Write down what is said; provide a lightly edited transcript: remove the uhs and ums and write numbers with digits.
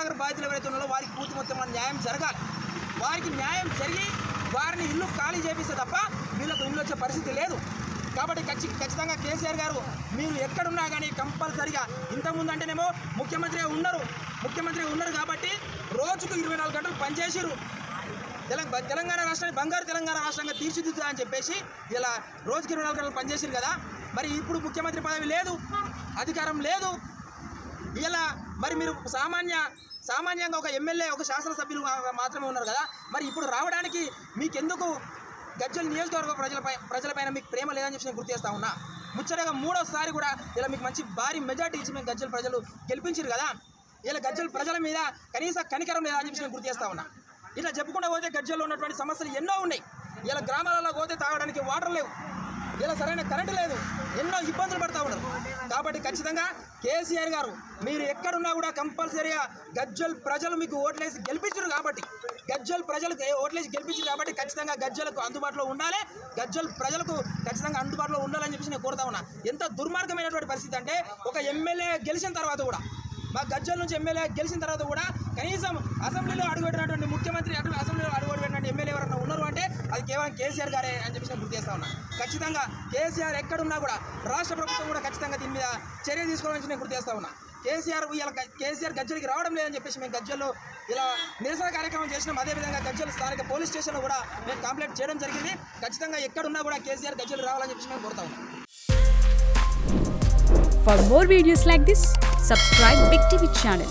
సాగర్ బాధితులు ఎవరైతే ఉన్నారో వారికి పూర్తి మొత్తం న్యాయం జరగాలి. వారికి న్యాయం జరిగి వారిని ఇల్లు ఖాళీ చేపిస్తే తప్ప వీళ్ళకు ఇల్లు వచ్చే పరిస్థితి లేదు. కాబట్టి ఖచ్చితంగా కేసీఆర్ గారు మీరు ఎక్కడున్నా కానీ కంపల్సరిగా ఇంతకుముందు అంటేనేమో ముఖ్యమంత్రిగా ఉన్నారు కాబట్టి రోజుకు 24 గంటలు పనిచేసిరు. తెలంగాణ రాష్ట్రాన్ని బంగారు తెలంగాణ రాష్ట్రంగా తీర్చిదిద్దుతా అని చెప్పేసి ఇలా రోజుకి 24 గంటలు పనిచేసిరు కదా. మరి ఇప్పుడు ముఖ్యమంత్రి పదవి లేదు, అధికారం లేదు. ఇలా మరి మీరు సామాన్యంగా ఒక ఎమ్మెల్యే ఒక శాసనసభ్యులు మాత్రమే ఉన్నారు కదా. మరి ఇప్పుడు రావడానికి మీకెందుకు గజ్వేల్ నియోజకవర్గ ప్రజలపైన మీకు ప్రేమ లేదని చెప్పి నేను గుర్తు చేస్తా ఉన్నా. ముచ్చటగా 3వసారి కూడా ఇలా మీకు మంచి భారీ మెజార్టీ ఇచ్చి మేము గజ్వేల్ ప్రజలు గెలిపించారు కదా. ఇలా గజ్వేల్ ప్రజల మీద కనీస కనికరం లేదని చెప్పి నేను గుర్తు చేస్తా ఉన్నా. ఇట్లా చెప్పుకుంటూ పోతే గజ్వేల్లో ఉన్నటువంటి సమస్యలు ఎన్నో ఉన్నాయి. ఇలా గ్రామాలలో పోతే తాగడానికి వాటర్ లేవు, ఇలా సరైన కరెంటు లేదు, ఎన్నో ఇబ్బందులు పడుతూ ఉన్నారు. కాబట్టి ఖచ్చితంగా కేసీఆర్ గారు మీరు ఎక్కడున్నా కూడా కంపల్సరీగా గజ్వేల్ ప్రజలు మీకు ఓట్లేసి గెలిపించారు కాబట్టి ఖచ్చితంగా గజ్వేలకు అందుబాటులో ఉండాలి. గజ్వేల్ ప్రజలకు ఖచ్చితంగా అందుబాటులో ఉండాలని చెప్పేసి నేను కోరుతా ఉన్నా. ఎంత దుర్మార్గమైనటువంటి పరిస్థితి అంటే ఒక ఎమ్మెల్యే గెలిచిన తర్వాత కూడా మా గజ్వేల్ నుంచి ఎమ్మెల్యే గెలిచిన తర్వాత కూడా కనీసం అసెంబ్లీలో అడుగుపెట్టినటువంటి ముఖ్యమంత్రి అసెంబ్లీలో అడుగుపెట్టినటువంటి ఎమ్మెల్యే ఎవరైనా ఉన్నారు అంటే అది కేవలం కేసీఆర్ గారే అని చెప్పి నేను గుర్తు చేస్తా ఉన్నా. ఖచ్చితంగా కేసీఆర్ ఎక్కడున్నా కూడా రాష్ట్ర ప్రభుత్వం కూడా ఖచ్చితంగా దీని మీద చర్య తీసుకోవాలని నేను గుర్తు చేస్తా ఉన్నా. కేసీఆర్ గజ్వేల్కి రావడం లేదని చెప్పేసి మేము గజ్వేల్లో ఇలా నిరసన కార్యక్రమం చేసినాం. అదేవిధంగా గజ్వేల్ స్థానిక పోలీస్ స్టేషన్లో కూడా మేము కంప్లైంట్ చేయడం జరిగింది. ఖచ్చితంగా ఎక్కడున్నా కూడా కేసీఆర్ గజ్వేల్ రావాలని చెప్పేసి మేము కోరుతా ఉన్నాం. For more videos like this, subscribe Big TV channel.